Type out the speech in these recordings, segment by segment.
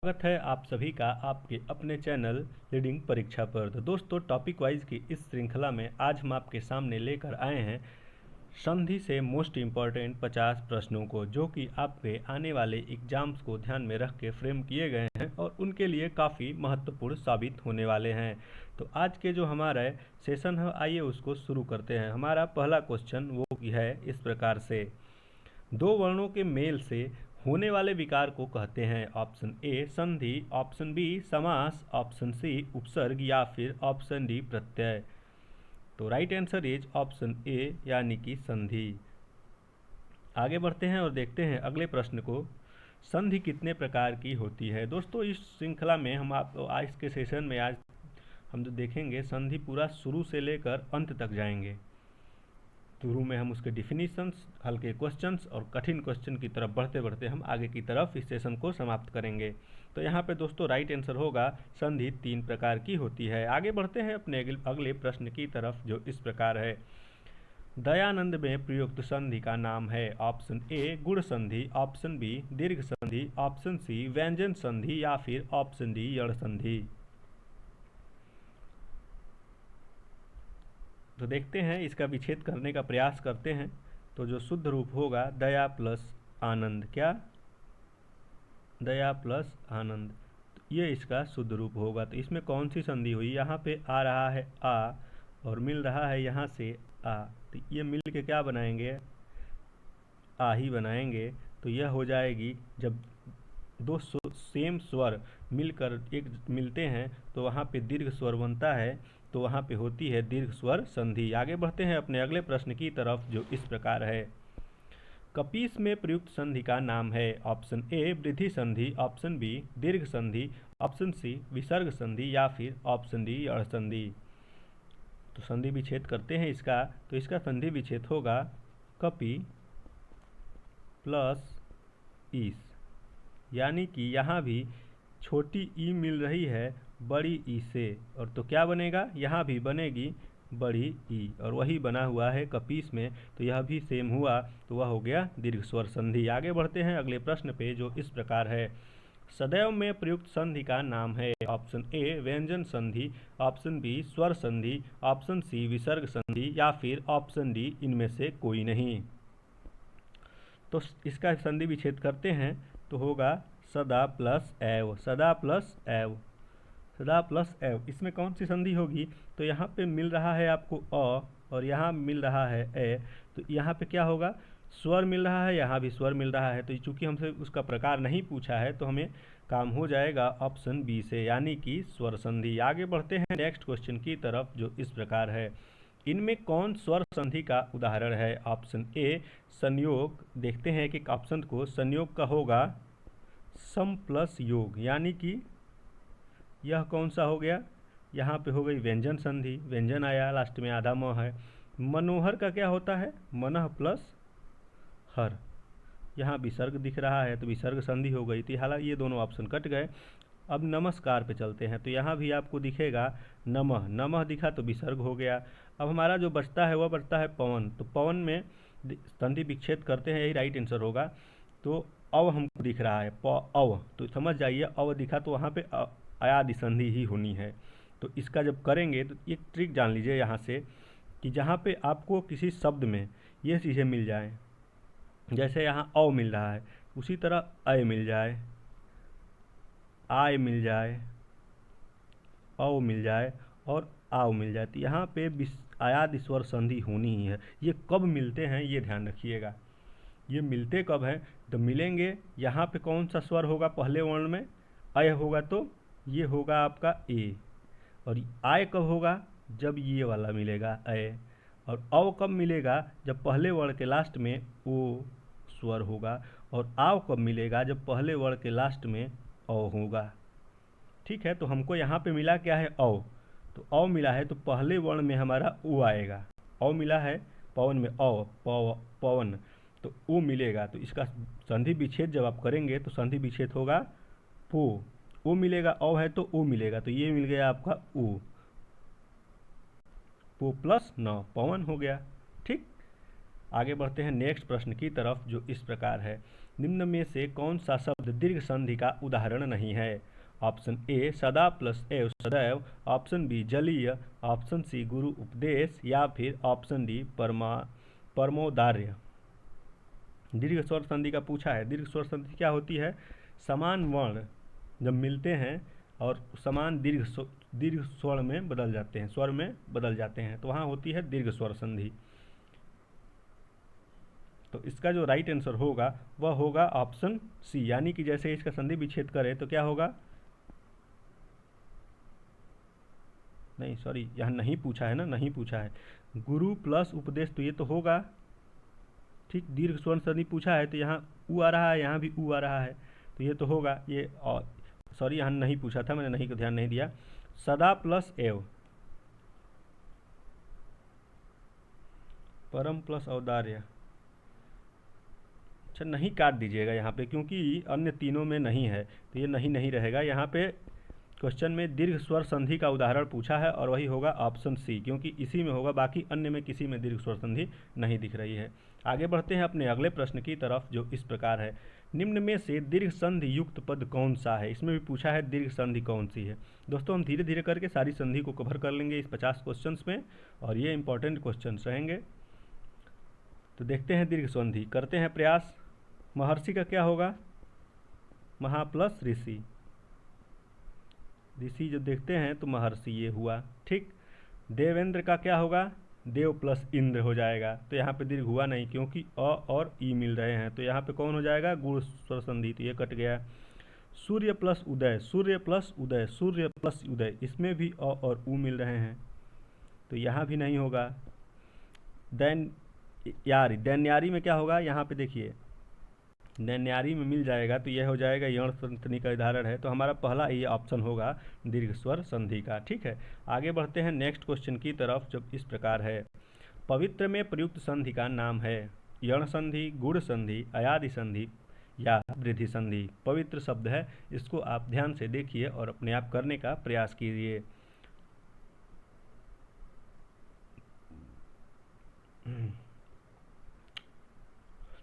स्वागत है आप सभी का आपके अपने चैनल रीडिंग परीक्षा पर। तो दोस्तों, टॉपिक वाइज की इस श्रृंखला में आज हम आपके सामने लेकर आए हैं संधि से मोस्ट इम्पॉर्टेंट 50 प्रश्नों को, जो कि आपके आने वाले एग्जाम्स को ध्यान में रख के फ्रेम किए गए हैं और उनके लिए काफ़ी महत्वपूर्ण साबित होने वाले हैं। तो आज के जो हमारा सेशन है, आइए उसको शुरू करते हैं। हमारा पहला क्वेश्चन वो है इस प्रकार से, दो वर्णों के मेल से होने वाले विकार को कहते हैं। ऑप्शन ए संधि, ऑप्शन बी समास, ऑप्शन सी उपसर्ग या फिर ऑप्शन डी प्रत्यय। तो right answer is option A यानी कि संधि। आगे बढ़ते हैं और देखते हैं अगले प्रश्न को, संधि कितने प्रकार की होती है। दोस्तों, इस श्रृंखला में हम आपको आज के सेशन में आज हम जो देखेंगे संधि पूरा शुरू से लेकर अंत तक जाएंगे। शुरू में हम उसके डिफिनीशंस, हल्के क्वेश्चंस और कठिन क्वेश्चन की तरफ बढ़ते बढ़ते हम आगे की तरफ इस सेशन को समाप्त करेंगे। तो यहाँ पे दोस्तों राइट आंसर होगा संधि 3 प्रकार की होती है। आगे बढ़ते हैं अपने अगले प्रश्न की तरफ, जो इस प्रकार है, दयानंद में प्रयुक्त संधि का नाम है। ऑप्शन ए गुण संधि, ऑप्शन बी दीर्घ संधि, ऑप्शन सी व्यंजन संधि या फिर ऑप्शन डी यण संधि। तो देखते हैं, इसका विच्छेद करने का प्रयास करते हैं। तो जो शुद्ध रूप होगा दया प्लस आनंद, क्या दया प्लस आनंद, तो ये इसका शुद्ध रूप होगा। तो इसमें कौन सी संधि हुई, यहाँ पे आ रहा है आ और मिल रहा है यहाँ से आ, तो ये मिल के क्या बनाएंगे, आ ही बनाएंगे। तो यह हो जाएगी, जब दो सेम स्वर मिलकर एक मिलते हैं तो वहाँ पे दीर्घ स्वर बनता है, तो वहाँ पे होती है दीर्घ स्वर संधि। आगे बढ़ते हैं अपने अगले प्रश्न की तरफ, जो इस प्रकार है, कपीस में प्रयुक्त संधि का नाम है। ऑप्शन ए वृद्धि संधि, ऑप्शन बी दीर्घ संधि, ऑप्शन सी विसर्ग संधि या फिर ऑप्शन डी यण संधि। तो संधि विच्छेद करते हैं इसका। तो इसका संधि विच्छेद होगा कपि प्लस ईस, यानी कि यहाँ भी छोटी ई मिल रही है बड़ी ई से, और तो क्या बनेगा, यहाँ भी बनेगी बड़ी ई, और वही बना हुआ है कपीस में। तो यह भी सेम हुआ, तो वह हो गया दीर्घ स्वर संधि। आगे बढ़ते हैं अगले प्रश्न पे, जो इस प्रकार है, सदैव में प्रयुक्त संधि का नाम है। ऑप्शन ए व्यंजन संधि, ऑप्शन बी स्वर संधि, ऑप्शन सी विसर्ग संधि या फिर ऑप्शन डी इनमें से कोई नहीं। तो इसका संधि विच्छेद करते हैं तो होगा सदा प्लस एव, सदा प्लस एव, सदा प्लस एव। इसमें कौन सी संधि होगी, तो यहाँ पे मिल रहा है आपको अ और यहाँ मिल रहा है ए, तो यहाँ पे क्या होगा, स्वर मिल रहा है, यहाँ भी स्वर मिल रहा है। तो चूंकि हमसे उसका प्रकार नहीं पूछा है, तो हमें काम हो जाएगा ऑप्शन बी से, यानी कि स्वर संधि। आगे बढ़ते हैं नेक्स्ट क्वेश्चन की तरफ, जो इस प्रकार है, इनमें कौन स्वर संधि का उदाहरण है। ऑप्शन ए संयोग, देखते हैं कि ऑप्शन को, संयोग का होगा सम प्लस योग, यानी कि यह कौन सा हो गया, यहाँ पे हो गई व्यंजन संधि, व्यंजन आया लास्ट में, आधा म है। मनोहर का क्या होता है, मनः प्लस हर, यहाँ विसर्ग दिख रहा है तो विसर्ग संधि हो गई। तो हालांकि ये दोनों ऑप्शन कट गए। अब नमस्कार पे चलते हैं, तो यहाँ भी आपको दिखेगा नमः, नमः दिखा तो विसर्ग हो गया। अब हमारा जो बचता है वह बचता है पवन, तो पवन में संधि विच्छेद करते हैं, यही राइट आंसर होगा। तो अव हमको दिख रहा है अव, तो समझ जाइए अव दिखा तो वहाँ पे अयादि संधि ही होनी है। तो इसका जब करेंगे तो एक ट्रिक जान लीजिए यहाँ से, कि जहाँ पे आपको किसी शब्द में ये चीज़ें मिल जाए, जैसे यहाँ अव मिल रहा है, उसी तरह अय मिल जाए, आय मिल जाए, अव मिल जाए और आव मिल जाए, तो यहाँ पे अयादि स्वर संधि होनी ही है। ये कब मिलते हैं ये ध्यान रखिएगा, ये मिलते कब हैं, तो मिलेंगे यहाँ पे कौन सा स्वर होगा पहले वर्ण में, अय होगा, तो ये होगा आपका ए। और आय कब होगा, जब ये वाला मिलेगा अय। और अव कब मिलेगा, जब पहले वर्ण के लास्ट में ओ स्वर होगा। और आव कब मिलेगा, जब पहले वर्ण के लास्ट में औ होगा। ठीक है, तो हमको यहाँ पे मिला क्या है, औ, तो औ मिला है तो पहले वर्ण में हमारा ऊ आएगा। औ मिला है पवन में, औ पवन, तो ऊ मिलेगा। तो इसका संधि विच्छेद जब आप करेंगे तो संधि विच्छेद होगा पू, ऊ मिलेगा, औ है तो ऊ मिलेगा, तो ये मिल गया आपका ऊ, पू प्लस न, पवन हो गया। ठीक, आगे बढ़ते हैं नेक्स्ट प्रश्न की तरफ, जो इस प्रकार है, निम्न में से कौन सा शब्द दीर्घ संधि का उदाहरण नहीं है? ऑप्शन ए सदा प्लस एव सदैव, ऑप्शन बी जलीय, ऑप्शन सी गुरु उपदेश या फिर ऑप्शन डी परमोदार्य। दीर्घ स्वर संधि का पूछा है। दीर्घ स्वर संधि क्या होती है? समान वर्ण जब मिलते हैं और समान दीर्घ स्वर में बदल जाते हैं, स्वर में बदल जाते हैं, तो वहाँ होती है दीर्घ स्वर संधि। तो इसका जो राइट आंसर होगा वह होगा ऑप्शन सी, यानी कि जैसे इसका संधि विच्छेद करें तो क्या होगा, नहीं सॉरी, यहाँ नहीं पूछा है ना, नहीं पूछा है। गुरु प्लस उपदेश, तो ये तो होगा ठीक। दीर्घ स्वर संधि पूछा है तो यहाँ ऊ आ रहा है, यहाँ भी ऊ आ रहा है, तो ये तो होगा ये। और सॉरी यहाँ नहीं पूछा था, मैंने नहीं को ध्यान नहीं दिया। सदा प्लस एव, परम प्लस औदार्य। अच्छा नहीं काट दीजिएगा यहाँ पे, क्योंकि अन्य तीनों में नहीं है तो ये नहीं नहीं रहेगा। यहाँ पे क्वेश्चन में दीर्घ स्वर संधि का उदाहरण पूछा है और वही होगा ऑप्शन सी, क्योंकि इसी में होगा, बाकी अन्य में किसी में दीर्घ स्वर संधि नहीं दिख रही है। आगे बढ़ते हैं अपने अगले प्रश्न की तरफ, जो इस प्रकार है। निम्न में से दीर्घ संधि युक्त पद कौन सा है? इसमें भी पूछा है दीर्घ संधि कौन सी है। दोस्तों हम धीरे धीरे करके सारी संधि को कवर कर लेंगे इस 50 क्वेश्चन में, और ये इंपॉर्टेंट क्वेश्चन रहेंगे। तो देखते हैं दीर्घ संधि, करते हैं प्रयास। महर्षि का क्या होगा? महा प्लस ऋषि, ऋषि जो देखते हैं तो महर्षि ये हुआ ठीक। देवेंद्र का क्या होगा? देव प्लस इंद्र हो जाएगा, तो यहाँ पे दीर्घ हुआ नहीं क्योंकि अ और ई मिल रहे हैं, तो यहाँ पे कौन हो जाएगा? गुण स्वर संधि, तो ये कट गया। सूर्य प्लस उदय, सूर्य प्लस उदय, सूर्य प्लस उदय, इसमें भी अ और उ मिल रहे हैं, तो यहाँ भी नहीं होगा। दैन्यारी, दैन्यारी में क्या होगा? यहाँ पे देखिए दैन्यारी में मिल जाएगा, तो यह हो जाएगा यण संधि का उदाहरण है, तो हमारा पहला ये ऑप्शन होगा दीर्घ स्वर संधि का। ठीक है, आगे बढ़ते हैं नेक्स्ट क्वेश्चन की तरफ, जो इस प्रकार है। पवित्र में प्रयुक्त संधि का नाम है यण संधि, गुण संधि, अयादि संधि या वृद्धि संधि। पवित्र शब्द है, इसको आप ध्यान से देखिए और अपने आप करने का प्रयास कीजिए।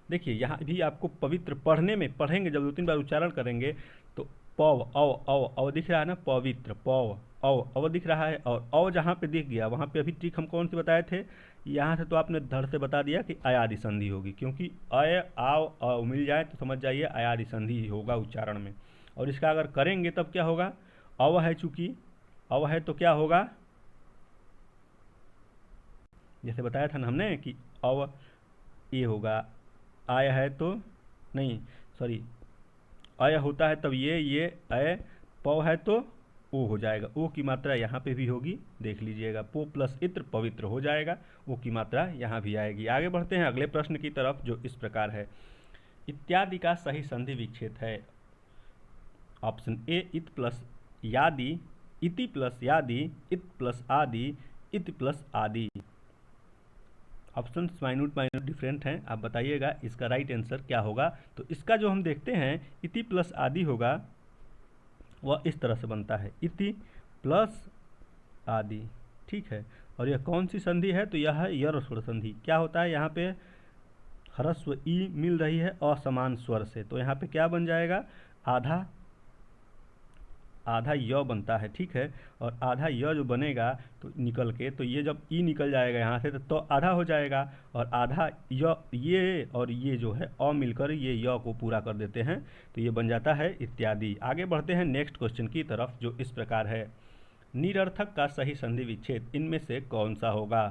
देखिए यहाँ भी आपको पवित्र पढ़ने में, पढ़ेंगे जब 2-3 बार उच्चारण करेंगे तो पव अव अव अव दिख रहा है ना, पवित्र पव अव अव दिख रहा है, और अव जहाँ पे दिख गया वहाँ पे अभी ट्रिक हम कौन सी बताए थे? यहाँ से तो आपने धड़ से बता दिया कि अयादि संधि होगी, क्योंकि अय आव अव मिल जाए तो समझ जाइए अयादि संधि ही होगा उच्चारण में। और इसका अगर करेंगे तब क्या होगा? अव है, चूंकि अव है तो क्या होगा? जैसे बताया था ना हमने कि अव ये होगा, आय है तो नहीं, सॉरी अय होता है तब ये अय, पव है तो ओ हो जाएगा, ओ की मात्रा यहाँ पे भी होगी, देख लीजिएगा। पो प्लस इत्र पवित्र हो जाएगा, ओ की मात्रा यहाँ भी आएगी। आगे बढ़ते हैं अगले प्रश्न की तरफ, जो इस प्रकार है। इत्यादि का सही संधि विच्छेद है। ऑप्शन ए इत प्लस यादि, इति प्लस यादि, इत प्लस आदि, इत प्लस आदि। ऑप्शन माइन्यूट डिफरेंट हैं, आप बताइएगा इसका राइट आंसर क्या होगा। तो इसका जो हम देखते हैं इति प्लस आदि होगा, वह इस तरह से बनता है, इति प्लस आदि। ठीक है, और यह कौन सी संधि है? तो यह है यर स्वर संधि। क्या होता है? यहाँ पे ह्रस्व ई मिल रही है असमान स्वर से, तो यहाँ पे क्या बन जाएगा? आधा आधा य बनता है। ठीक है, और आधा य जो बनेगा तो निकल के, तो ये जब ई निकल जाएगा यहाँ से तो आधा हो जाएगा, और आधा य, ये और ये जो है अ मिलकर ये य को पूरा कर देते हैं, तो ये बन जाता है इत्यादि। आगे बढ़ते हैं नेक्स्ट क्वेश्चन की तरफ, जो इस प्रकार है। निरर्थक का सही संधि विच्छेद इनमें से कौन सा होगा?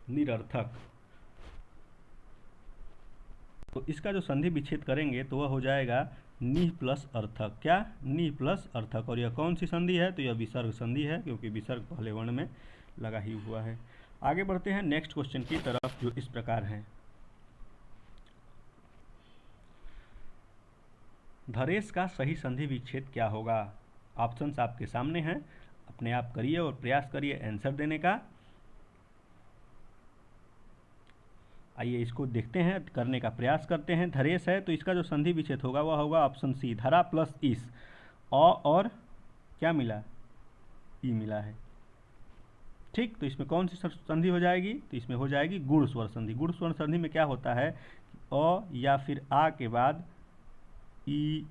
निरर्थक, तो इसका जो संधि विच्छेद करेंगे तो वह हो जाएगा नि प्लस अर्थक। क्या? नि प्लस अर्थक। और यह कौन सी संधि है? तो यह विसर्ग संधि है, क्योंकि विसर्ग पहले वर्ण में लगा ही हुआ है। आगे बढ़ते हैं नेक्स्ट क्वेश्चन की तरफ, जो इस प्रकार है। धरेश का सही संधि विच्छेद क्या होगा? ऑप्शंस आपके सामने हैं, अपने आप करिए और प्रयास करिए आंसर देने का। आइए इसको देखते हैं, करने का प्रयास करते हैं। धरेश है तो इसका जो संधि विच्छेद होगा वह होगा ऑप्शन सी, धरा प्लस इस। और क्या मिला? ई मिला है, ठीक, तो इसमें कौन सी संधि हो जाएगी? तो इसमें हो जाएगी गुण स्वर संधि। गुण स्वर संधि में क्या होता है, अ या फिर आ के बाद ई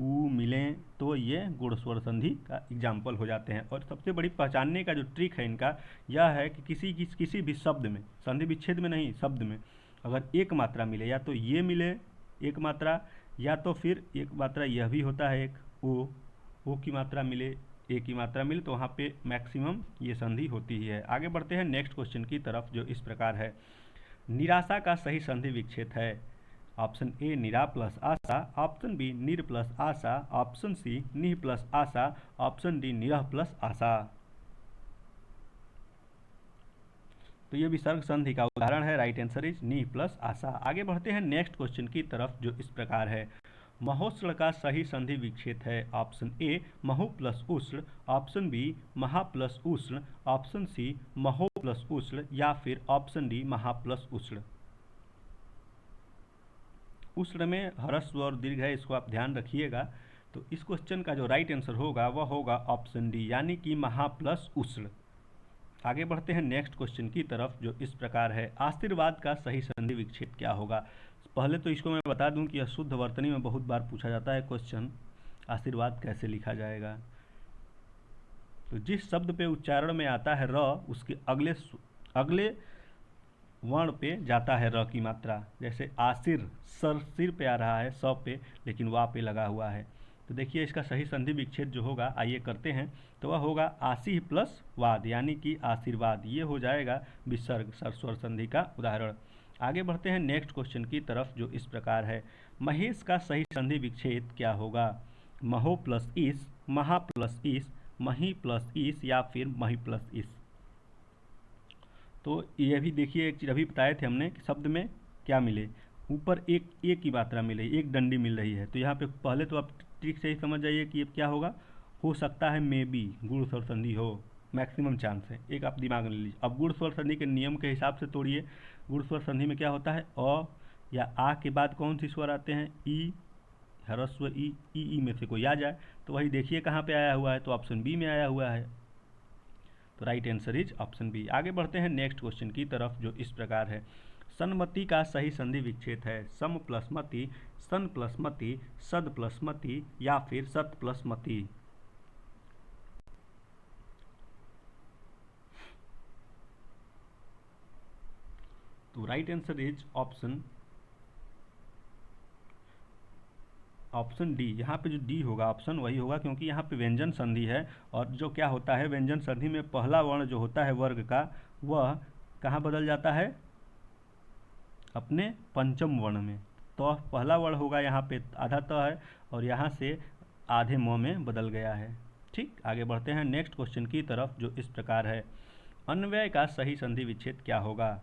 ऊ मिलें तो ये गुण स्वर संधि का एग्जाम्पल हो जाते हैं। और सबसे बड़ी पहचानने का जो ट्रिक है इनका यह है कि किसी भी शब्द में, संधि विच्छेद में नहीं, शब्द में अगर एक मात्रा मिले, या तो ये मिले एक मात्रा, या तो फिर एक मात्रा यह भी होता है एक ओ की मात्रा मिले, ए की मात्रा मिले, तो वहाँ पे मैक्सिमम ये संधि होती ही है। आगे बढ़ते हैं नेक्स्ट क्वेश्चन की तरफ, जो इस प्रकार है। निराशा का सही संधि विच्छेद है। ऑप्शन ए निरा प्लस आशा, ऑप्शन बी निर प्लस आशा, ऑप्शन सी निह प्लस आशा, ऑप्शन डी निरह प्लस आशा। तो ये विसर्ग संधि का उदाहरण है। राइट आंसर इज निह प्लस आशा। आगे बढ़ते हैं नेक्स्ट क्वेश्चन की तरफ, जो इस प्रकार है। महोष्ण का सही संधि विच्छेद है। ऑप्शन ए महु प्लस उष्ण, ऑप्शन बी महा प्लस उष्ण, ऑप्शन सी महो प्लस उष्ण, या फिर ऑप्शन डी महा प्लस उष्ण। उष्ण में ह्रस्व और दीर्घ है, इसको आप ध्यान रखिएगा। तो इस क्वेश्चन का जो राइट आंसर होगा वह होगा ऑप्शन डी, यानी कि महा प्लस उष्ण। आगे बढ़ते हैं नेक्स्ट क्वेश्चन की तरफ, जो इस प्रकार है। आशीर्वाद का सही संधि विच्छेद क्या होगा? पहले तो इसको मैं बता दूं कि यह शुद्ध वर्तनी में बहुत बार पूछा जाता है क्वेश्चन, आशीर्वाद कैसे लिखा जाएगा। तो जिस शब्द पे उच्चारण में आता है र, उसके अगले वर्ण पे जाता है र की मात्रा। जैसे आसिर, सर सिर पे आ रहा है स पे, लेकिन वा पे लगा हुआ है। तो देखिए इसका सही संधि विच्छेद जो होगा, आइए करते हैं। तो वह होगा आसी प्लस वाद, यानी कि आशीर्वाद। ये हो जाएगा विसर्ग स्वर संधि का उदाहरण। आगे बढ़ते हैं नेक्स्ट क्वेश्चन की तरफ, जो इस प्रकार है। महेश का सही संधि विच्छेद क्या होगा? महो प्लस इस, महा प्लस इस, मही प्लस इस, या फिर मही प्लस इस। तो ये भी देखिए, एक चीज़ अभी बताए थे हमने कि शब्द में क्या मिले, ऊपर एक की मात्रा मिले, एक डंडी मिल रही है। तो यहाँ पे पहले तो आप ट्रिक से ही समझ जाइए कि ये क्या होगा। हो सकता है मे बी गुण स्वर संधि हो, मैक्सिमम चांस है, एक आप दिमाग में ले लीजिए। अब गुण स्वर संधि के नियम के हिसाब से तोड़िए। गुण स्वर संधि में क्या होता है, अ या आ के बाद कौन सी स्वर आते हैं, ई, ह्रस्व ई में से कोई आ जाए। तो वही देखिए कहाँ पे आया हुआ है, तो ऑप्शन बी में आया हुआ है। तो right answer is option B. आगे बढ़ते हैं नेक्स्ट क्वेश्चन की तरफ, जो इस प्रकार है। सन्मति का सही संधि विच्छेद है। सम प्लस मति, सन प्लस मति, सद प्लस मति, या फिर सत प्लस मति। तो right answer is option D. यहाँ पे जो डी होगा ऑप्शन वही होगा, क्योंकि यहाँ पे व्यंजन संधि है। और जो क्या होता है, व्यंजन संधि में पहला वर्ण जो होता है वर्ग का, वह कहाँ बदल जाता है, अपने पंचम वर्ण में। तो पहला वर्ण होगा यहाँ पे आधा त है, और यहाँ से आधे म में बदल गया है। ठीक, आगे बढ़ते हैं नेक्स्ट क्वेश्चन की तरफ, जो इस प्रकार है। अन्वय का सही संधि विच्छेद क्या होगा?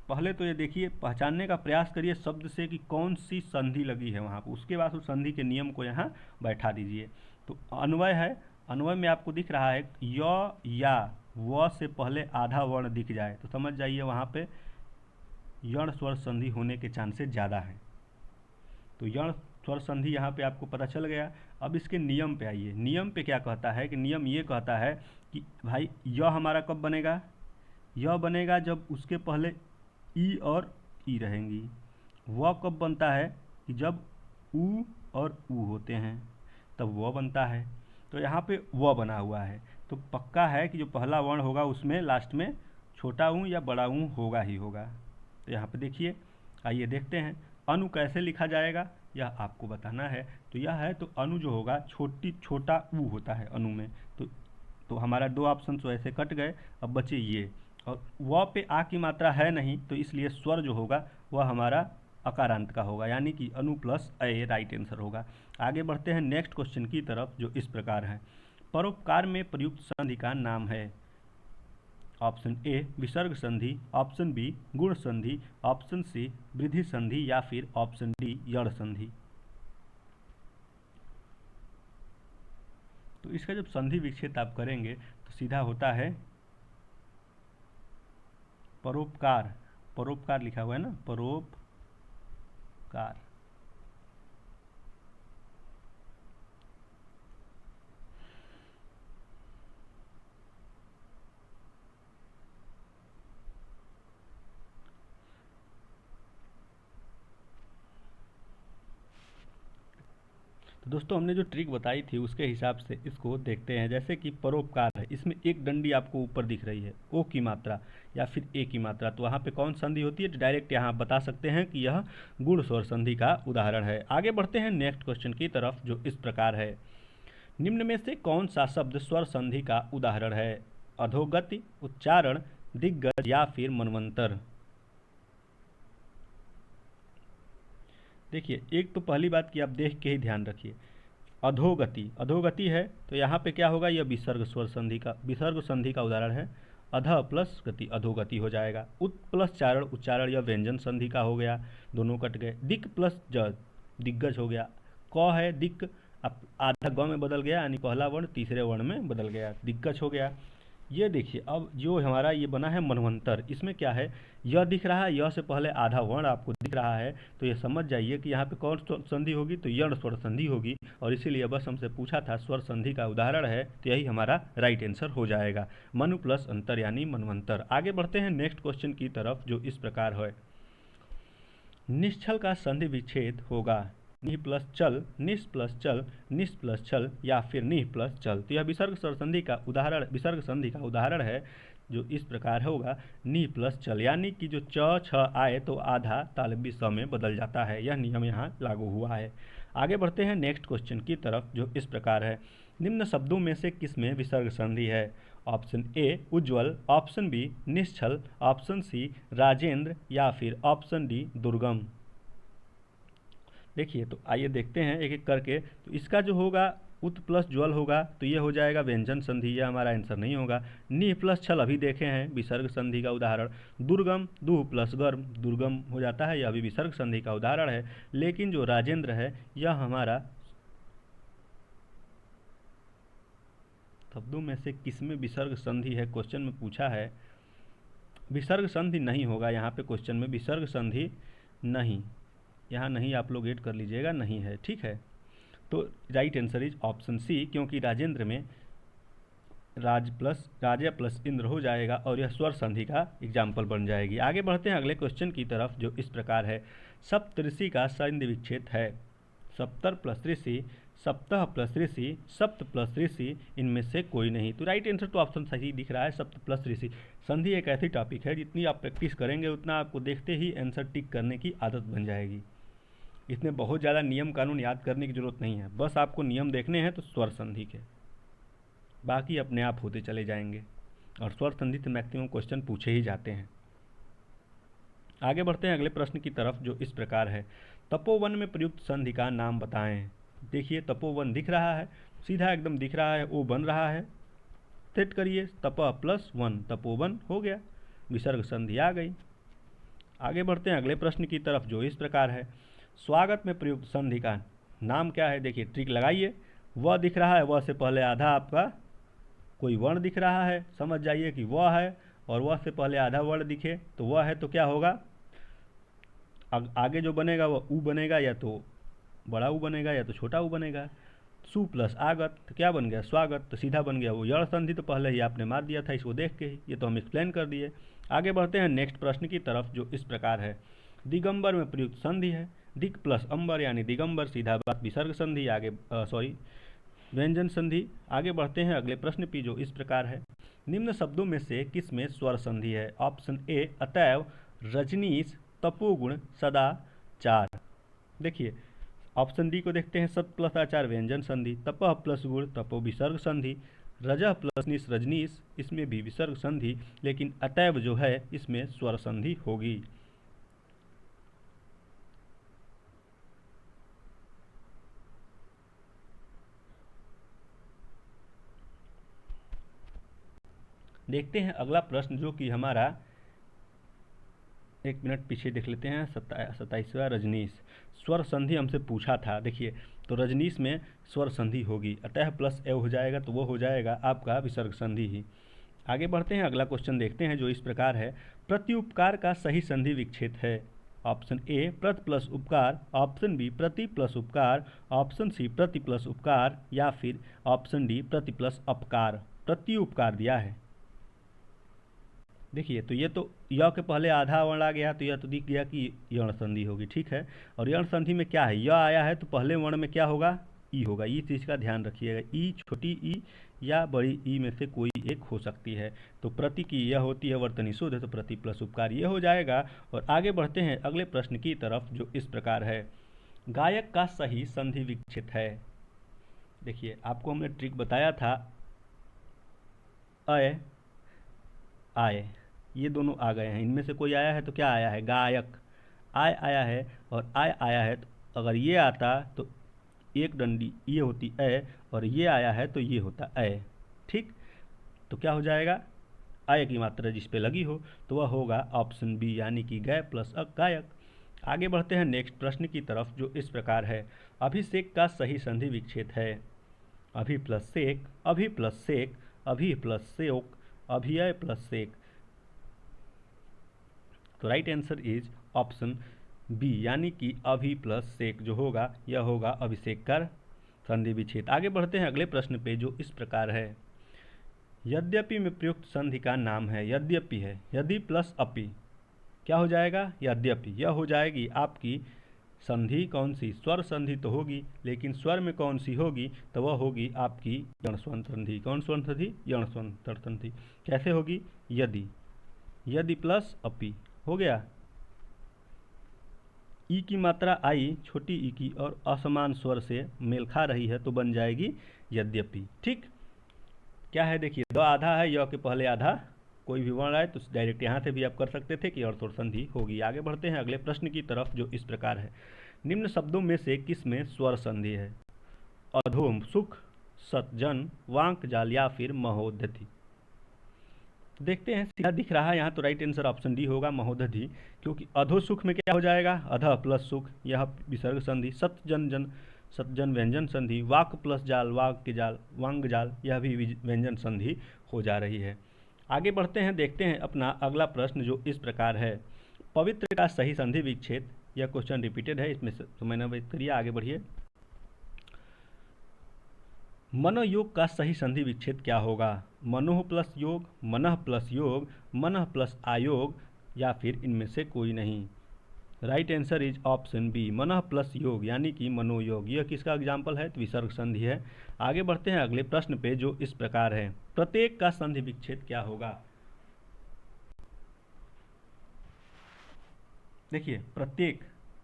पहले तो ये देखिए, पहचानने का प्रयास करिए शब्द से कि कौन सी संधि लगी है वहाँ पर, उसके बाद उस संधि के नियम को यहाँ बैठा दीजिए। तो अन्वय है, अन्वय में आपको दिख रहा है य या व से पहले आधा वर्ण दिख जाए तो समझ जाइए वहाँ पे यण स्वर संधि होने के चांसेस ज़्यादा हैं। तो यण स्वर संधि यहाँ पे आपको पता चल गया। अब इसके नियम पे आइए। नियम पे क्या कहता है कि नियम ये कहता है कि भाई यह हमारा कब बनेगा, यह बनेगा जब उसके पहले ई और ई रहेंगी। वह कब बनता है कि जब ऊ और ऊ होते हैं, तब वह बनता है। तो यहाँ पे वह बना हुआ है, तो पक्का है कि जो पहला वर्ण होगा उसमें लास्ट में छोटा ऊ या बड़ा ऊ होगा ही होगा। तो यहाँ पे देखिए, आइए देखते हैं अनु कैसे लिखा जाएगा, यह आपको बताना है। तो यह है, तो अनु जो होगा छोटा ऊ होता है अनु में। तो हमारा दो ऑप्शन तो ऐसे कट गए, अब बचे ये। और व पे आ की मात्रा है नहीं, तो इसलिए स्वर जो होगा वह हमारा अकारांत का होगा, यानी कि अनु प्लस अ राइट आंसर होगा। आगे बढ़ते हैं नेक्स्ट क्वेश्चन की तरफ, जो इस प्रकार है। परोपकार में प्रयुक्त संधि का नाम है। ऑप्शन ए विसर्ग संधि, ऑप्शन बी गुण संधि, ऑप्शन सी वृद्धि संधि, या फिर ऑप्शन डी यण संधि। तो इसका जब संधि विच्छेद आप करेंगे तो सीधा होता है परोपकार। परोपकार लिखा हुआ है ना, परोपकार। तो दोस्तों हमने जो ट्रिक बताई थी उसके हिसाब से इसको देखते हैं। जैसे कि परोपकार है, इसमें एक डंडी आपको ऊपर दिख रही है, ओ की मात्रा या फिर ए की मात्रा, तो वहाँ पे कौन संधि होती है? तो डायरेक्ट यहाँ आप बता सकते हैं कि यह गुण स्वर संधि का उदाहरण है। आगे बढ़ते हैं नेक्स्ट क्वेश्चन की तरफ, जो इस प्रकार है, निम्न में से कौन सा शब्द स्वर संधि का उदाहरण है? अधोगति, उच्चारण, दिग्गज या फिर मनवंतर। देखिए, एक तो पहली बात कि आप देख के ही ध्यान रखिए, अधोगति, अधोगति है तो यहाँ पे क्या होगा? यह विसर्ग स्वर संधि का, विसर्ग संधि का उदाहरण है। अध प्लस गति, अधोगति हो जाएगा। उत प्लस चारण, उच्चारण या व्यंजन संधि का हो गया, दोनों कट गए। दिक प्लस ज, दिग्गज हो गया। क है दिक, अब आधा ग में बदल गया, यानी पहला वर्ण तीसरे वर्ण में बदल गया, दिग्गज हो गया। ये देखिए, अब जो हमारा ये बना है मनवंतर, इसमें क्या है? यह दिख रहा है, यह से पहले आधा वर्ण आपको दिख रहा है, तो ये समझ जाइए कि यहाँ पे कौन संधि होगी? तो यण स्वर संधि होगी, और इसीलिए बस हमसे पूछा था स्वर संधि का उदाहरण है, तो यही हमारा राइट आंसर हो जाएगा, मनु प्लस अंतर यानी मनवंतर। आगे बढ़ते हैं नेक्स्ट क्वेश्चन की तरफ, जो इस प्रकार है, निश्चल का संधि विच्छेद होगा निह प्लस चल, निस प्लस चल, निस प्लस चल या फिर निह प्लस चल। तो यह विसर्ग स्वर संधि का उदाहरण, विसर्ग संधि का उदाहरण है, जो इस प्रकार होगा, निह प्लस चल, यानी कि जो च छ आए तो आधा तालव्य स में बदल जाता है। यह नियम यहाँ लागू हुआ है। आगे बढ़ते हैं नेक्स्ट क्वेश्चन की तरफ, जो इस प्रकार है, निम्न शब्दों में से किसमें विसर्ग संधि है? ऑप्शन ए उज्ज्वल, ऑप्शन बी निश्चल, ऑप्शन सी राजेंद्र या फिर ऑप्शन डी दुर्गम। देखिए, तो आइए देखते हैं एक एक करके। तो इसका जो होगा उत प्लस ज्वल होगा, तो ये हो जाएगा व्यंजन संधि, यह हमारा आंसर नहीं होगा। निह प्लस छल अभी देखे हैं, विसर्ग संधि का उदाहरण। दुर्गम, दुह प्लस गर्म, दुर्गम हो जाता है, यह भी विसर्ग संधि का उदाहरण है। लेकिन जो राजेंद्र है, यह हमारा शब्दों में से किसमें विसर्ग संधि है, क्वेश्चन में पूछा है। विसर्ग संधि नहीं होगा यहाँ पे, क्वेश्चन में विसर्ग संधि नहीं, यहाँ नहीं, आप लोग ऐड कर लीजिएगा, नहीं है, ठीक है। तो right answer is option C, क्योंकि राजेंद्र में राजा प्लस इंद्र हो जाएगा, और यह स्वर संधि का एग्जाम्पल बन जाएगी। आगे बढ़ते हैं अगले क्वेश्चन की तरफ, जो इस प्रकार है, सप्तऋषि का संधि विच्छेद है। सप्तर प्लस ऋषि, सप्तह प्लस ऋषि, सप्त प्लस ऋषि, इनमें से कोई नहीं। तो राइट आंसर तो ऑप्शन सही दिख रहा है, सप्त प्लस ऋषि। संधि एक ऐसी टॉपिक है, जितनी आप प्रैक्टिस करेंगे उतना आपको देखते ही आंसर टिक करने की आदत बन जाएगी। इसमें बहुत ज़्यादा नियम कानून याद करने की ज़रूरत नहीं है, बस आपको नियम देखने हैं तो स्वर संधि के, बाकी अपने आप होते चले जाएंगे, और स्वर संधि से मैक्सिमम क्वेश्चन पूछे ही जाते हैं। आगे बढ़ते हैं अगले प्रश्न की तरफ, जो इस प्रकार है, तपोवन में प्रयुक्त संधि का नाम बताएं। देखिए, तपोवन दिख रहा है, सीधा एकदम दिख रहा है, ओ बन रहा है, सेट करिए, तप प्लस वन, तपोवन हो गया, विसर्ग संधि आ गई। आगे बढ़ते हैं अगले प्रश्न की तरफ, जो इस प्रकार है, स्वागत में प्रयुक्त संधि का नाम क्या है? देखिए, ट्रिक लगाइए, वह दिख रहा है, वह से पहले आधा आपका कोई वर्ण दिख रहा है, समझ जाइए कि वह है, और वह से पहले आधा वर्ण दिखे तो वह है, तो क्या होगा? आगे जो बनेगा वह उ बनेगा, या तो बड़ा उ बनेगा या तो छोटा उ बनेगा। सु प्लस आगत, तो क्या बन गया? स्वागत, तो सीधा बन गया वो यण संधि, तो पहले ही आपने मार दिया था इसको देख के ही, ये तो हम एक्सप्लेन कर दिए। आगे बढ़ते हैं नेक्स्ट प्रश्न की तरफ, जो इस प्रकार है, दिगंबर में प्रयुक्त संधि है। दिक प्लस अंबर यानी दिगंबर, सीधा बात विसर्ग संधि, आगे व्यंजन संधि। आगे बढ़ते हैं अगले प्रश्न पे, जो इस प्रकार है, निम्न शब्दों में से किसमें स्वर संधि है? ऑप्शन ए अतैव, रजनीश, तपोगुण, सदाचार। देखिए, ऑप्शन डी को देखते हैं, सत प्लस आचार व्यंजन संधि, तपह प्लस गुण तपो विसर्ग संधि, रजह प्लस निस रजनीश, इसमें भी विसर्ग संधि, लेकिन अतैव जो है इसमें स्वर संधि होगी। देखते हैं अगला प्रश्न, जो कि हमारा, एक मिनट पीछे देख लेते हैं, 27वां रजनीश, स्वर संधि हमसे पूछा था। देखिए, तो रजनीश में स्वर संधि होगी, अतः प्लस एव हो जाएगा, तो वो हो जाएगा आपका विसर्ग संधि ही। आगे बढ़ते हैं अगला क्वेश्चन देखते हैं, जो इस प्रकार है, प्रत्युपकार का सही संधि विच्छेद है। ऑप्शन ए प्रति प्लस उपकार, ऑप्शन बी प्रति प्लस उपकार, ऑप्शन सी प्रति प्लस उपकार, या फिर ऑप्शन डी प्रति प्लस अपकार। प्रत्युपकार दिया है, देखिए, तो ये तो य के पहले आधा वर्ण आ गया, तो यह तो दिख गया कि यण संधि होगी, ठीक है। और यण संधि में क्या है, य आया है तो पहले वर्ण में क्या होगा? ई होगा। ये चीज़ का ध्यान रखिएगा, ई छोटी ई या बड़ी ई में से कोई एक हो सकती है। तो प्रति की यह होती है वर्तनी शुद्ध, तो प्रति प्लस उपकार ये हो जाएगा। और आगे बढ़ते हैं अगले प्रश्न की तरफ जो इस प्रकार है, गायक का सही संधि विच्छेद है। देखिए आपको हमने ट्रिक बताया था, अय आय ये दोनों आ गए हैं, इनमें से कोई आया है तो क्या आया है, गायक। आय आया है और आय आया है, तो अगर ये आता तो एक डंडी ये होती अय, और ये आया है तो ये होता अय। ठीक, तो क्या हो जाएगा, आय की मात्रा जिस पे लगी हो तो वह होगा ऑप्शन बी, यानी कि गय प्लस गायक। आगे बढ़ते हैं नेक्स्ट प्रश्न की तरफ जो इस प्रकार है, अभिषेक का सही संधि विच्छेद है। अभि प्लस सेक, अभि प्लस सेक, अभि प्लस सेक, अभियय प्लस सेक। तो right answer is option B, यानी कि अभि प्लस सेक जो होगा यह होगा अभिषेक का संधि विच्छेद। आगे बढ़ते हैं अगले प्रश्न पे जो इस प्रकार है, यद्यपि में प्रयुक्त संधि का नाम है। यद्यपि है, यदि प्लस अपि क्या हो जाएगा, यद्यपि। यह हो जाएगी आपकी संधि कौन सी, स्वर संधि तो होगी, लेकिन स्वर में कौन सी होगी, तो वह होगी आपकी यण स्वर संधि। कौन स्वर संधि, यण स्वर संधि। कैसे होगी, यदि, यदि प्लस अपि हो गया, ई की मात्रा आई छोटी ई की और असमान स्वर से मेल खा रही है तो बन जाएगी यद्यपि। ठीक, क्या है देखिए, द आधा है, य के पहले आधा कोई भी वर्ण आए तो डायरेक्ट यहाँ से भी आप कर सकते थे कि और स्वर संधि होगी। आगे बढ़ते हैं अगले प्रश्न की तरफ जो इस प्रकार है, निम्न शब्दों में से किस में स्वर संधि है। अधोम सुख, सतजन, वांक जाल या फिर महोदधि। देखते हैं, सीधा दिख रहा है यहाँ तो राइट आंसर ऑप्शन डी होगा, महोदधि। क्योंकि अधो सुख में क्या हो जाएगा, अध प्लस सुख, यह विसर्ग संधि। सतजन जन, सतजन व्यंजन संधि। वाक प्लस जाल, वाक के जाल, वांग जाल, यह भी व्यंजन संधि हो जा रही है। आगे बढ़ते हैं, देखते हैं अपना अगला प्रश्न जो इस प्रकार है, पवित्र का सही संधि विच्छेद। यह क्वेश्चन रिपीटेड है, इसमें तो मैंने वेट करिए, आगे बढ़िए। मनोयोग का सही संधि विच्छेद क्या होगा, मनोह प्लस योग, मनः प्लस योग, मनः प्लस आयोग, या फिर इनमें से कोई नहीं। Right answer is option B, मनः प्लस योग, यानी कि मनोयोग। यह किसका एग्जाम्पल है, तो विसर्ग संधि है। आगे बढ़ते हैं अगले प्रश्न पे जो इस प्रकार है, प्रत्येक का संधि विच्छेद क्या होगा। देखिए प्रत्येक,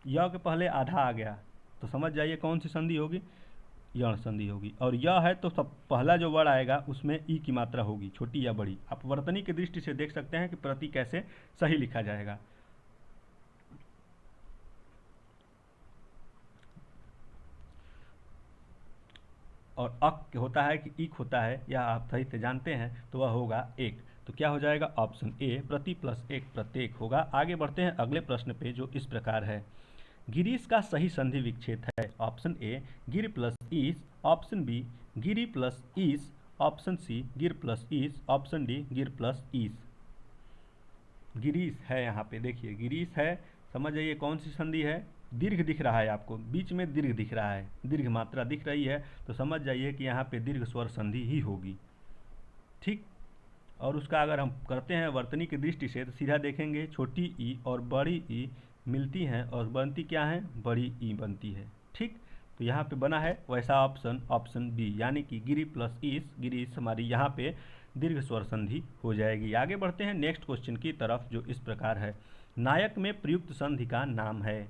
य के पहले आधा आ गया तो समझ जाइए कौन सी संधि होगी, यण संधि होगी। और यह है तो सब पहला जो वर्ड आएगा उसमें ई की मात्रा होगी, छोटी या बड़ी। आप वर्तनी की दृष्टि से देख सकते हैं कि प्रति कैसे सही लिखा जाएगा। और अक होता है कि इक होता है, यह आप सही से जानते हैं, तो वह होगा एक। तो क्या हो जाएगा, ऑप्शन ए, प्रति प्लस एक प्रत्येक होगा। आगे बढ़ते हैं अगले प्रश्न पे जो इस प्रकार है, गिरीश का सही संधि विच्छेद है। ऑप्शन ए गिर प्लस ईस, ऑप्शन बी गिरी प्लस ईस, ऑप्शन सी गिर प्लस ईस, ऑप्शन डी गिर प्लस ईस। गिरीश है यहाँ पे, देखिए गिरीश है, समझ जाइए कौन सी संधि है, दीर्घ दिख रहा है आपको, बीच में दीर्घ दिख रहा है, दीर्घ मात्रा दिख रही है, तो समझ जाइए कि यहाँ पे दीर्घ स्वर संधि ही होगी। ठीक, और उसका अगर हम करते हैं वर्तनी की दृष्टि से तो सीधा देखेंगे छोटी ई और बड़ी ई मिलती हैं और बनती क्या है, बड़ी ई बनती है। ठीक, तो यहाँ पे बना है वैसा ऑप्शन, ऑप्शन बी, यानी कि गिरी प्लस ईस, गिरीश हमारी यहाँ पे दीर्घ स्वर संधि हो जाएगी। आगे बढ़ते हैं नेक्स्ट क्वेश्चन की तरफ जो इस प्रकार है, नायक में प्रयुक्त संधि का नाम है।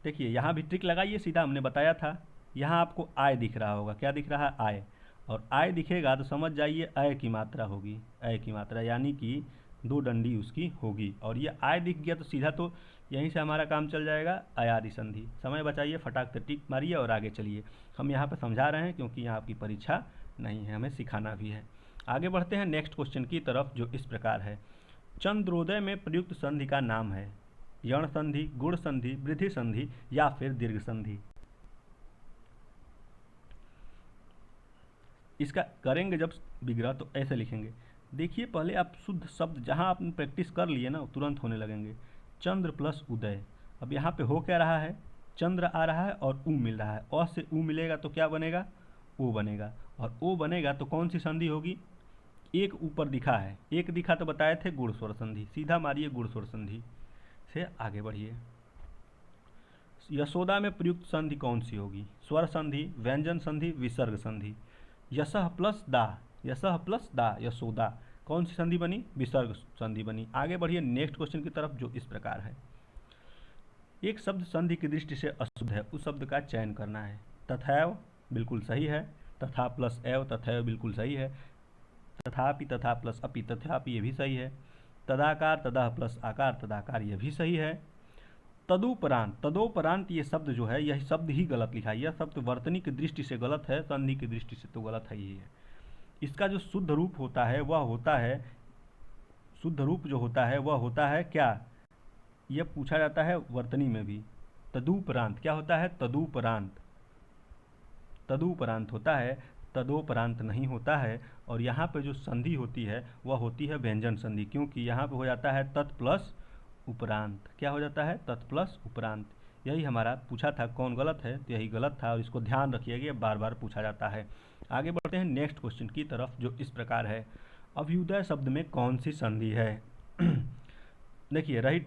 देखिए यहाँ भी ट्रिक लगाइए, सीधा हमने बताया था, यहाँ आपको आय दिख रहा होगा, क्या दिख रहा है, आय। और आय दिखेगा तो समझ जाइए अय की मात्रा होगी, अय की मात्रा, यानी कि दो डंडी उसकी होगी। और ये आय दिख गया तो सीधा तो यहीं से हमारा काम चल जाएगा, अयादि संधि। समय बचाइए, फटाक से टिक मारिए और आगे चलिए। हम यहाँ पर समझा रहे हैं क्योंकि यहाँ आपकी परीक्षा नहीं है, हमें सिखाना भी है। आगे बढ़ते हैं नेक्स्ट क्वेश्चन की तरफ जो इस प्रकार है, चंद्रोदय में प्रयुक्त संधि का नाम है। यण संधि, गुण संधि, वृद्धि संधि, या फिर दीर्घ संधि। इसका करेंगे जब विग्रह तो ऐसे लिखेंगे, देखिए पहले आप शुद्ध शब्द जहाँ आपने प्रैक्टिस कर लिए ना तुरंत होने लगेंगे। चंद्र प्लस उदय, अब यहाँ पे हो क्या रहा है, चंद्र आ रहा है और ऊ मिल रहा है, अ से ऊ मिलेगा तो क्या बनेगा, ओ बनेगा। और ओ बनेगा तो कौन सी संधि होगी, एक ऊपर दिखा है, एक दिखा तो बताए थे गुण स्वर संधि, सीधा मारिए गुण स्वर संधि से आगे बढ़िए। यशोदा में प्रयुक्त संधि कौन सी होगी? स्वर संधि, व्यंजन संधि, विसर्ग संधि। यशः प्लस दा, यशः प्लस दा, यशोदा, कौन सी संधि बनी? विसर्ग संधि बनी। आगे बढ़िए नेक्स्ट क्वेश्चन की तरफ, जो इस प्रकार है। एक शब्द संधि की दृष्टि से अशुद्ध है, उस शब्द का चयन करना है। तथैव बिल्कुल सही है, तथा प्लस एव, तथैव बिल्कुल सही है। तथापि, तथा प्लस अपि, तथापि ये भी सही है। तदाकार, तदा प्लस आकार, तदाकार ये भी सही है। तदुपरांत, तदोपरांत ये शब्द जो है, यह शब्द ही गलत लिखा है। यह शब्द वर्तनी की दृष्टि से गलत है, संधि की दृष्टि से तो गलत है ही है। इसका जो शुद्ध रूप होता है वह होता है, शुद्ध रूप जो होता है वह होता है क्या? यह पूछा जाता है वर्तनी में भी। तदुपरांत क्या होता है? तदुपरांत, तदुपरांत होता है, तदोपरांत नहीं होता है। और यहाँ पे जो संधि होती है वह होती है व्यंजन संधि, क्योंकि यहाँ पे हो जाता है तत् प्लस उपरांत। क्या हो जाता है? तत् प्लस उपरांत। यही हमारा पूछा था, कौन गलत है? तो यही गलत था, और इसको ध्यान रखिएगा, बार बार पूछा जाता है। आगे बढ़ते हैं नेक्स्ट क्वेश्चन की तरफ, जो इस प्रकार है। अभ्युदय शब्द में कौन सी संधि है? देखिए, रही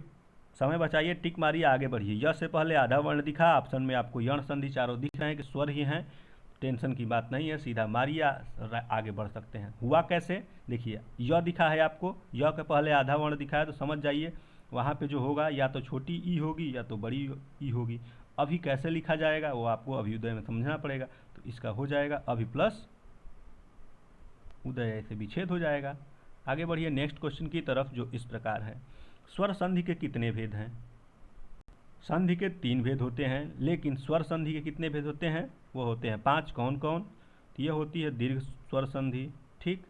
समय बचाइए, टिक मारिए, आगे बढ़िए। य से पहले आधा वर्ण दिखा, ऑप्शन में आपको यण संधि चारों दिख रहे हैं कि स्वर ही हैं, टेंशन की बात नहीं है, सीधा मारिए, आगे बढ़ सकते हैं। हुआ कैसे? देखिए, य दिखा है आपको, य के पहले आधा वर्ण दिखा है, तो समझ जाइए वहाँ पे जो होगा या तो छोटी ई होगी या तो बड़ी ई होगी। अभी कैसे लिखा जाएगा वो आपको अभ्युदय में समझना पड़ेगा। तो इसका हो जाएगा अभि प्लस उदय, ऐसे विच्छेद हो जाएगा। आगे बढ़िए नेक्स्ट क्वेश्चन की तरफ, जो इस प्रकार है। स्वर संधि के कितने भेद हैं? संधि के 3 भेद होते हैं, लेकिन स्वर संधि के कितने भेद होते हैं? वो होते हैं 5। कौन कौन? तो यह होती है दीर्घ स्वर संधि, ठीक।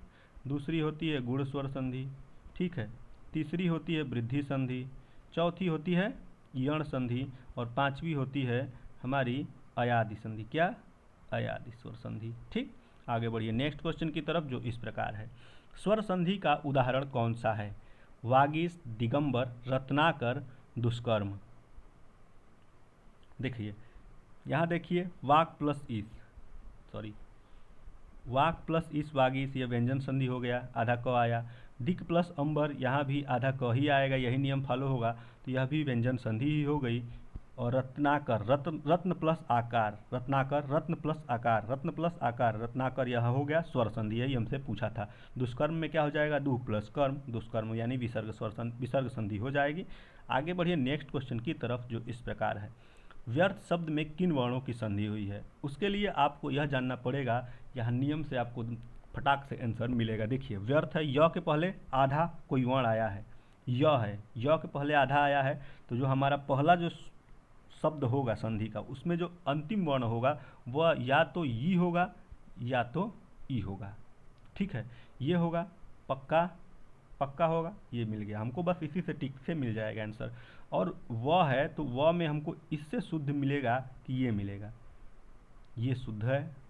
दूसरी होती है गुण स्वर संधि, ठीक है। तीसरी होती है वृद्धि संधि। चौथी होती है यण संधि। और पांचवी होती है हमारी अयादि संधि। क्या? अयादि स्वर संधि, ठीक। आगे बढ़िए नेक्स्ट क्वेश्चन की तरफ, जो इस प्रकार है। स्वर संधि का उदाहरण कौन सा है? वागीश, दिगंबर, रत्नाकर, दुष्कर्म। देखिए, यहाँ देखिए, वाक प्लस इस, सॉरी, वाक प्लस इस वागीश, ये व्यंजन संधि हो गया, आधा क आया। दिक प्लस अंबर, यहाँ भी आधा क ही आएगा, यही नियम फॉलो होगा, तो यह भी व्यंजन संधि ही हो गई। और रत्नाकर, रत्न प्लस आकार, रत्नाकर, रत्न प्लस आकार, रत्न प्लस आकार, रत्नाकर, यह हो गया स्वर संधि, यही हमसे पूछा था। दुष्कर्म में क्या हो जाएगा? दुह प्लस कर्म, दुष्कर्म यानी विसर्ग स्वर विसर्ग संधि हो जाएगी। आगे बढ़िए नेक्स्ट क्वेश्चन की तरफ, जो इस प्रकार है। व्यर्थ शब्द में किन वर्णों की संधि हुई है? उसके लिए आपको यह जानना पड़ेगा, यह नियम से आपको फटाक से आंसर मिलेगा। देखिए, व्यर्थ है, य के पहले आधा कोई वर्ण आया है, य है, य के पहले आधा आया है, तो जो हमारा पहला जो शब्द होगा संधि का, उसमें जो अंतिम वर्ण होगा वह या तो ई होगा या तो ई होगा, ठीक है। ये होगा पक्का, पक्का होगा, ये मिल गया हमको, बस इसी से टिक से मिल जाएगा आंसर। और वह है तो वह में हमको इससे शुद्ध मिलेगा कि ये मिलेगा, ये शुद्ध है।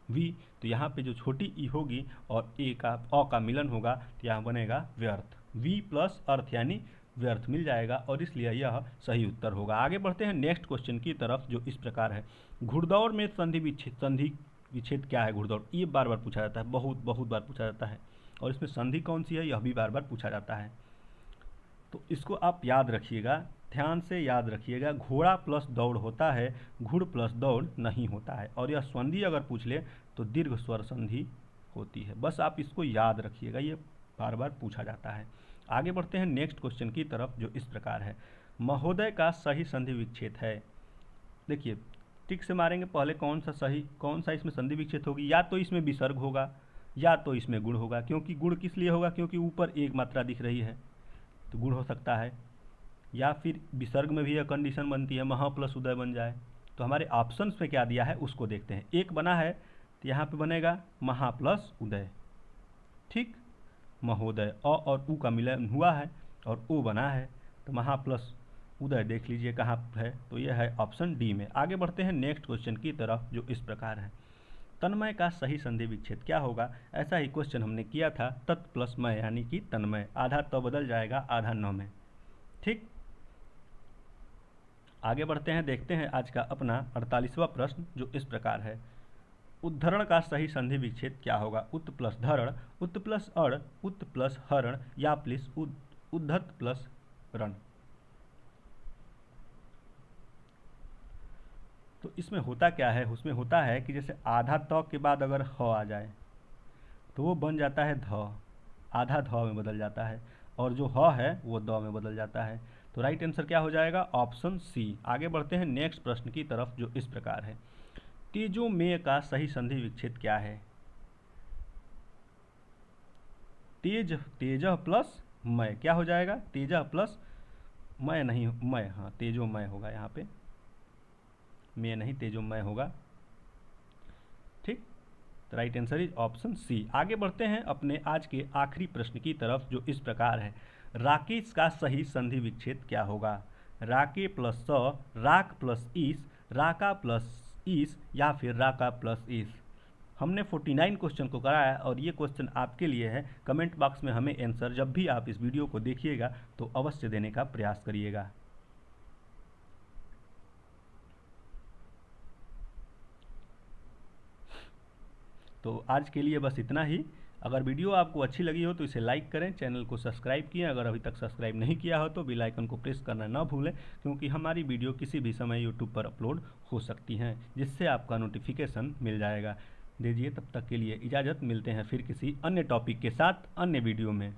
वी, तो यहाँ पे जो छोटी ई होगी और ए का अ का मिलन होगा, तो यहाँ बनेगा व्यर्थ। वी प्लस अर्थ यानी व्यर्थ मिल जाएगा, और इसलिए यह सही उत्तर होगा। आगे बढ़ते हैं नेक्स्ट क्वेश्चन की तरफ, जो इस प्रकार है। घुड़दौड़ में संधि विच्छेद क्या है? घुड़दौड़, ये बार बार पूछा जाता है, बहुत बार पूछा जाता है। और इसमें संधि कौन सी है, यह भी बार बार पूछा जाता है। तो इसको आप याद रखिएगा, ध्यान से याद रखिएगा। घोड़ा प्लस दौड़ होता है, घुड़ प्लस दौड़ नहीं होता है। और यह संधि अगर पूछ ले तो दीर्घ स्वर संधि होती है। बस आप इसको याद रखिएगा, ये बार बार पूछा जाता है। आगे बढ़ते हैं नेक्स्ट क्वेश्चन की तरफ, जो इस प्रकार है। महोदय का सही संधि विच्छेद है। देखिए, टिक से मारेंगे पहले, कौन सा सही, कौन सा इसमें संधि विच्छेद होगी? या तो इसमें विसर्ग होगा या तो इसमें गुण होगा। क्योंकि गुण किस लिए होगा? क्योंकि ऊपर एक मात्रा दिख रही है, तो गुण हो सकता है। या फिर विसर्ग में भी यह कंडीशन बनती है, महा प्लस उदय बन जाए। तो हमारे ऑप्शंस में क्या दिया है उसको देखते हैं। एक बना है तो यहाँ पे बनेगा महा प्लस उदय, ठीक। महोदय, अ और उ का मिलन हुआ है और ओ बना है, तो महा प्लस उदय देख लीजिए कहाँ है, तो यह है ऑप्शन डी में। आगे बढ़ते हैं नेक्स्ट क्वेश्चन की तरफ, जो इस प्रकार है। तन्मय का सही संधि विच्छेद क्या होगा? ऐसा ही क्वेश्चन हमने किया था, तत् प्लस मय यानी कि तन्मय, आधा तो बदल जाएगा आधा न में, ठीक। आगे बढ़ते हैं, देखते हैं आज का अपना 48वां प्रश्न, जो इस प्रकार है। उद्धरण का सही संधि विच्छेद क्या होगा? उत प्लस धरण, उत प्लस अड़, उत प्लस हरण, या प्लस उद्धत प्लस रण। इसमें होता क्या है, उसमें होता है कि जैसे आधा त के बाद अगर ह आ जाए तो वो बन जाता है ध, आधा ध में बदल जाता है, और जो ह है वो द में बदल जाता है। तो राइट आंसर क्या हो जाएगा, ऑप्शन सी। आगे बढ़ते हैं नेक्स्ट प्रश्न की तरफ, जो इस प्रकार है, तेजोमेय का सही संधि विच्छेद क्या है। तेज, तेजह प्लस मय क्या हो जाएगा, तेजह प्लस मय नहीं, मय, हाँ तेजोमय होगा यहाँ पे, मय नहीं तेजोमय होगा। ठीक, तो right answer is option C. आगे बढ़ते हैं अपने आज के आखिरी प्रश्न की तरफ, जो इस प्रकार है, राकेश का सही संधि विच्छेद क्या होगा। राके प्लस स, राक प्लस ईस, राका प्लस ईस, या फिर राका प्लस ईस। हमने 49 क्वेश्चन को कराया और ये क्वेश्चन आपके लिए है। कमेंट बॉक्स में हमें आंसर जब भी आप इस वीडियो को देखिएगा तो अवश्य देने का प्रयास करिएगा। तो आज के लिए बस इतना ही। अगर वीडियो आपको अच्छी लगी हो तो इसे लाइक करें, चैनल को सब्सक्राइब किए, अगर अभी तक सब्सक्राइब नहीं किया हो तो बेल आइकन को प्रेस करना ना भूलें, क्योंकि हमारी वीडियो किसी भी समय यूट्यूब पर अपलोड हो सकती हैं, जिससे आपका नोटिफिकेशन मिल जाएगा। दीजिए तब तक के लिए इजाज़त, मिलते हैं फिर किसी अन्य टॉपिक के साथ अन्य वीडियो में।